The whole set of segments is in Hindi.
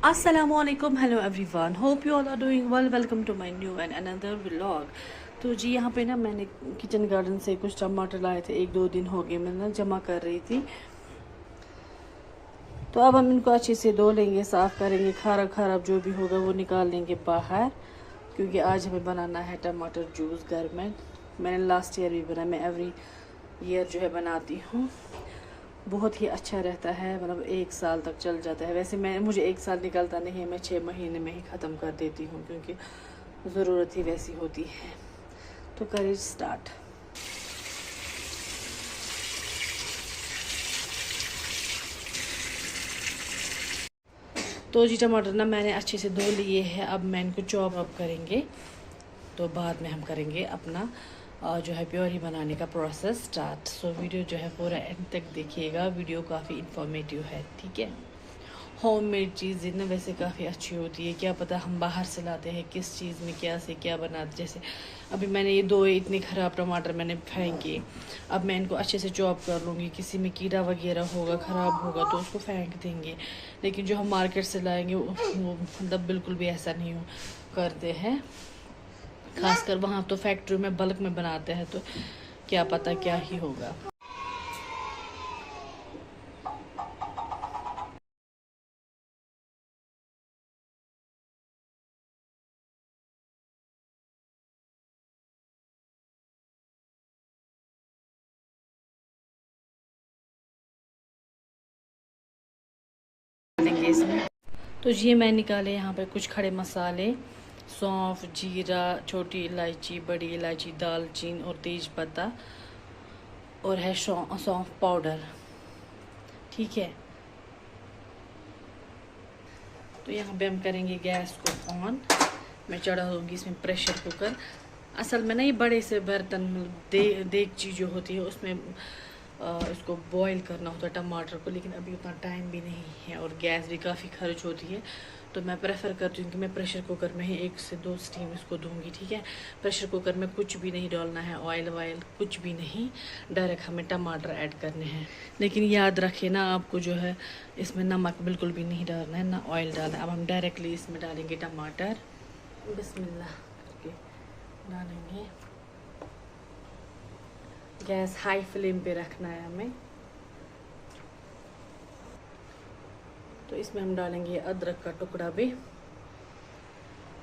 Assalamualaikum, hello everyone, hope you all are doing well. Welcome to my new and another vlog. तो जी यहाँ पे ना मैंने किचन गार्डन से कुछ टमाटर लाए थे, 1-2 दिन हो गए, मैं ना जमा कर रही थी। तो अब हम इनको अच्छे से धो लेंगे, साफ़ करेंगे, खराब जो भी होगा वो निकाल लेंगे बाहर, क्योंकि आज हमें बनाना है टमाटर जूस घर में। मैंने लास्ट ईयर भी बनाया, मैं एवरी ईयर जो है बनाती हूँ। बहुत ही अच्छा रहता है, मतलब 1 साल तक चल जाता है। वैसे मुझे 1 साल निकलता नहीं है, मैं 6 महीने में ही ख़त्म कर देती हूँ, क्योंकि ज़रूरत ही वैसी होती है। तो करें स्टार्ट। तो जी टमाटर ना मैंने अच्छे से धो लिए हैं, अब मैं इनको चॉप अप करेंगे, तो बाद में हम करेंगे अपना जो है प्योरी बनाने का प्रोसेस स्टार्ट। सो वीडियो जो है पूरा एंड तक देखिएगा, वीडियो काफ़ी इन्फॉर्मेटिव है, ठीक है। होममेड चीज़ें ना वैसे काफ़ी अच्छी होती है, क्या पता हम बाहर से लाते हैं किस चीज़ में क्या से क्या बनाते। जैसे अभी मैंने ये 2 इतने ख़राब टमाटर मैंने फेंके, अब मैं इनको अच्छे से चॉप कर लूँगी। किसी में कीड़ा वगैरह होगा, ख़राब होगा तो उसको फेंक देंगे, लेकिन जो हम मार्केट से लाएंगे वो मतलब बिल्कुल भी ऐसा नहीं करते हैं। खासकर वहाँ तो फैक्ट्री में बल्क में बनाते हैं, तो क्या पता क्या ही होगा। इसमें तो ये मैं निकाले यहाँ पे कुछ खड़े मसाले, सौंफ, जीरा, छोटी इलायची, बड़ी इलायची, दालचीनी और तेज पत्ता, और है सौंफ पाउडर, ठीक है। तो यहाँ पे हम करेंगे गैस को ऑन। मैं चढ़ा दूँगी इसमें प्रेशर कुकर। असल में ना ये बड़े से बर्तन देगची जो होती है उसमें इसको बॉईल करना होता है टमाटर को, लेकिन अभी उतना टाइम भी नहीं है और गैस भी काफ़ी खर्च होती है, तो मैं प्रेफर करती हूँ कि मैं प्रेशर कुकर में ही 1 से 2 स्टीम इसको दूंगी, ठीक है। प्रेशर कुकर में कुछ भी नहीं डालना है, ऑयल वायल कुछ भी नहीं, डायरेक्ट हमें टमाटर ऐड करने हैं। लेकिन याद रखिए ना, आपको जो है इसमें नमक बिल्कुल भी नहीं डालना है, ना ऑयल डालना है। अब हम डायरेक्टली इसमें डालेंगे टमाटर, बिस्मिल्लाह करके डालेंगे। गैस हाई फ्लेम पे रखना है हमें। तो इसमें हम डालेंगे अदरक का टुकड़ा भी,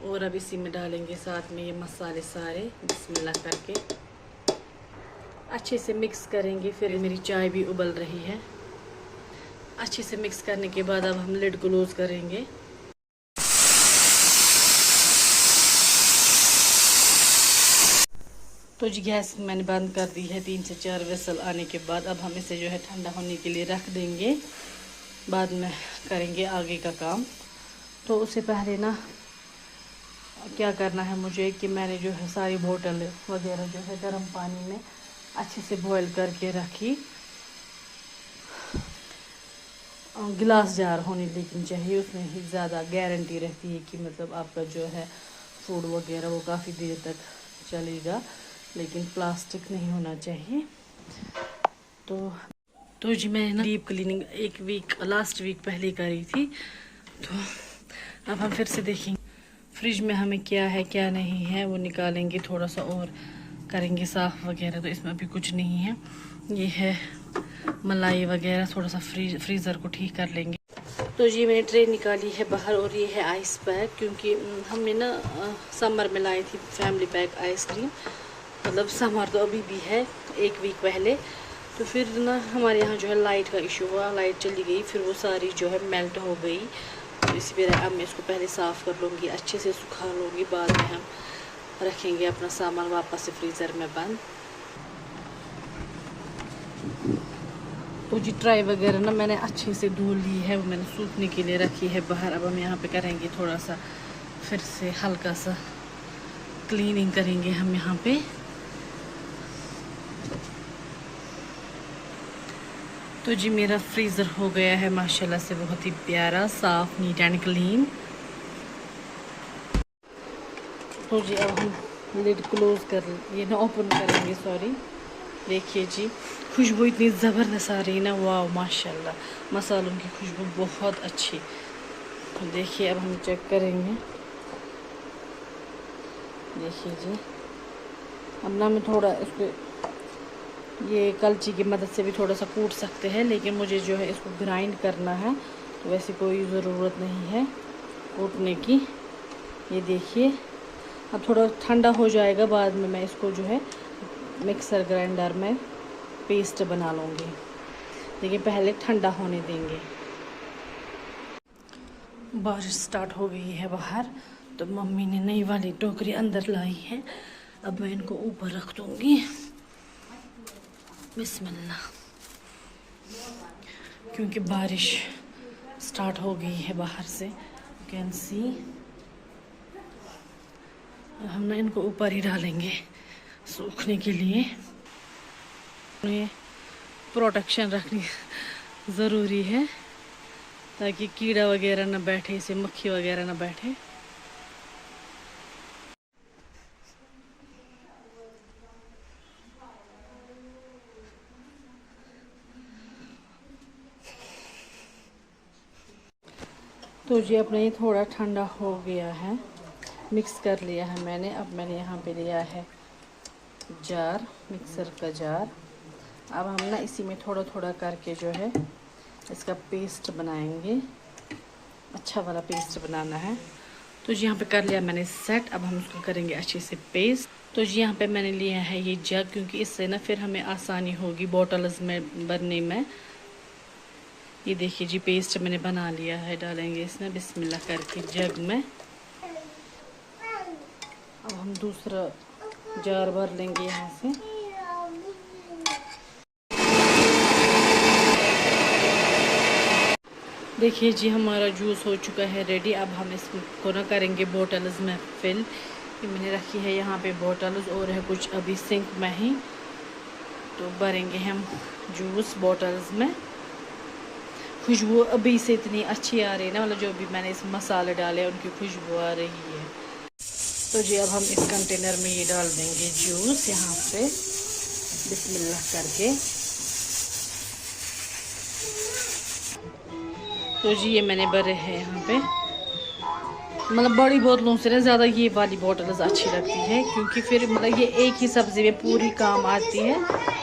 और अब इसी में डालेंगे साथ में ये मसाले सारे, बिस्मिल्लाह करके अच्छे से मिक्स करेंगे। फिर मेरी चाय भी उबल रही है। अच्छे से मिक्स करने के बाद अब हम लिड क्लोज करेंगे। तो जी गैस मैंने बंद कर दी है। 3 से 4 विसल आने के बाद अब हम इसे जो है ठंडा होने के लिए रख देंगे, बाद में करेंगे आगे का काम। तो उससे पहले ना क्या करना है मुझे कि मैंने जो है सारी बोतल वगैरह जो है गर्म पानी में अच्छे से बॉईल करके रखी। गिलास जार होनी लेकिन चाहिए, उसमें ही ज़्यादा गारंटी रहती है कि मतलब आपका जो है फूड वगैरह वो काफ़ी देर तक चलेगा, लेकिन प्लास्टिक नहीं होना चाहिए। तो जी मैंने ना डीप क्लीनिंग लास्ट वीक पहले करी थी, तो अब हम फिर से देखेंगे फ्रिज में हमें क्या है क्या नहीं है, वो निकालेंगे, थोड़ा सा और करेंगे साफ़ वगैरह। तो इसमें अभी कुछ नहीं है, ये है मलाई वगैरह, थोड़ा सा फ्रीज़र को ठीक कर लेंगे। तो ये मैंने ट्रे निकाली है बाहर, और ये है आइस पैक, क्योंकि हमने ना समर में लाई थी फैमिली पैक आइसक्रीम, मतलब समर तो अभी भी है, 1 वीक पहले। तो फिर ना हमारे यहाँ जो है लाइट का इशू हुआ, लाइट चली गई, फिर वो सारी जो है मेल्ट हो गई। तो इसी वजह अब मैं इसको पहले साफ़ कर लूँगी, अच्छे से सुखा लूँगी, बाद में हम रखेंगे अपना सामान वापस से फ्रीज़र में बंद। तो जी ट्राई वगैरह ना मैंने अच्छे से धो ली है, वो मैंने सूखने के लिए रखी है बाहर। अब हम यहाँ पे करेंगे थोड़ा सा फिर से हल्का सा क्लीनिंग करेंगे हम यहाँ पे। तो जी मेरा फ्रीज़र हो गया है माशाल्लाह से बहुत ही प्यारा, साफ़, नीट एंड क्लीन। तो जी अब हम लिड क्लोज ये ना ओपन करेंगे, सॉरी। देखिए जी खुशबू इतनी ज़बरदस्त आ रही है ना, वाह माशाल्लाह, मसालों की खुशबू बहुत अच्छी। देखिए अब हम चेक करेंगे। देखिए जी, अब ना मैं थोड़ा इसको ये कलची की मदद से भी थोड़ा सा कूट सकते हैं, लेकिन मुझे जो है इसको ग्राइंड करना है, तो वैसे कोई ज़रूरत नहीं है कूटने की। ये देखिए अब थोड़ा ठंडा हो जाएगा, बाद में मैं इसको जो है मिक्सर ग्राइंडर में पेस्ट बना लूँगी, लेकिन पहले ठंडा होने देंगे। बारिश स्टार्ट हो गई है बाहर, तो मम्मी ने नई वाली टोकरी अंदर लाई है। अब मैं इनको ऊपर रख दूँगी। बिस्मिल्लाह, क्योंकि बारिश स्टार्ट हो गई है बाहर से, यू कैन सी। हम ना इनको ऊपर ही डालेंगे सूखने के लिए। उन्हें प्रोटेक्शन रखनी ज़रूरी है ताकि कीड़ा वगैरह ना बैठे, इसे मक्खी वगैरह ना बैठे। तो जी अपना ये थोड़ा ठंडा हो गया है, मिक्स कर लिया है मैंने। अब मैंने यहाँ पे लिया है जार, मिक्सर का जार। अब हम ना इसी में थोड़ा थोड़ा करके जो है इसका पेस्ट बनाएंगे। अच्छा वाला पेस्ट बनाना है। तो जी यहाँ पे कर लिया मैंने सेट। अब हम इसको करेंगे अच्छे से पेस्ट। तो जी यहाँ पे मैंने लिया है ये जग, क्योंकि इससे ना फिर हमें आसानी होगी बॉटल्स में भरने में। ये देखिए जी पेस्ट मैंने बना लिया है, डालेंगे इसमें बिस्मिल्लाह करके जग में। अब हम दूसरा जार भर लेंगे यहाँ से। देखिए जी हमारा जूस हो चुका है रेडी। अब हम इसको ना करेंगे बोटल्स में फिल। ये मैंने रखी है यहाँ पे बोटल्स, और है कुछ अभी सिंक में ही, तो भरेंगे हम जूस बोटल्स में। खुशबू अभी से इतनी अच्छी आ रही है ना, मतलब जो भी मैंने इस मसाले डाले उनकी खुशबू आ रही है। तो जी अब हम इस कंटेनर में ये डाल देंगे जूस यहाँ पे बिस्मिल्लाह करके। तो जी ये मैंने भरे हैं यहाँ पे, मतलब बड़ी बोतलों से ना ज़्यादा ये वाली बोतल्स अच्छी लगती है, क्योंकि फिर मतलब ये एक ही सब्ज़ी में पूरी काम आती है।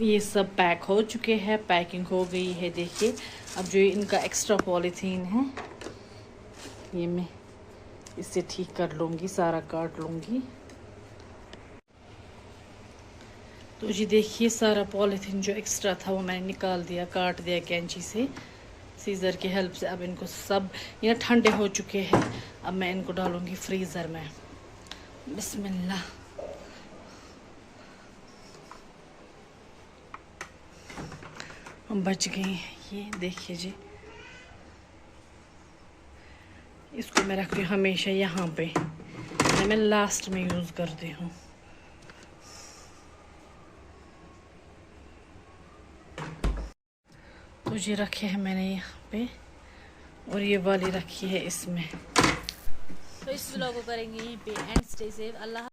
ये सब पैक हो चुके हैं, पैकिंग हो गई है। देखिए अब जो इनका एक्स्ट्रा पॉलीथीन है ये मैं इससे ठीक कर लूँगी, सारा काट लूँगी। तो जी देखिए सारा पॉलीथीन जो एक्स्ट्रा था वो मैंने निकाल दिया, काट दिया कैंची से, सीज़र की हेल्प से। अब इनको सब ये ठंडे हो चुके हैं। अब मैं इनको डालूँगी फ्रीज़र में बिस्मिल्लाह। हम बच गए। ये देखिए जी, इसको मैं रखती हूँ हमेशा यहाँ पे, मैं लास्ट में यूज़ करती हूँ। तो ये रखे हैं मैंने यहाँ पे, और ये वाली रखी है इसमें। तो इस व्लॉग को करेंगे यहीं पे एंड। Stay safe. अल्लाह।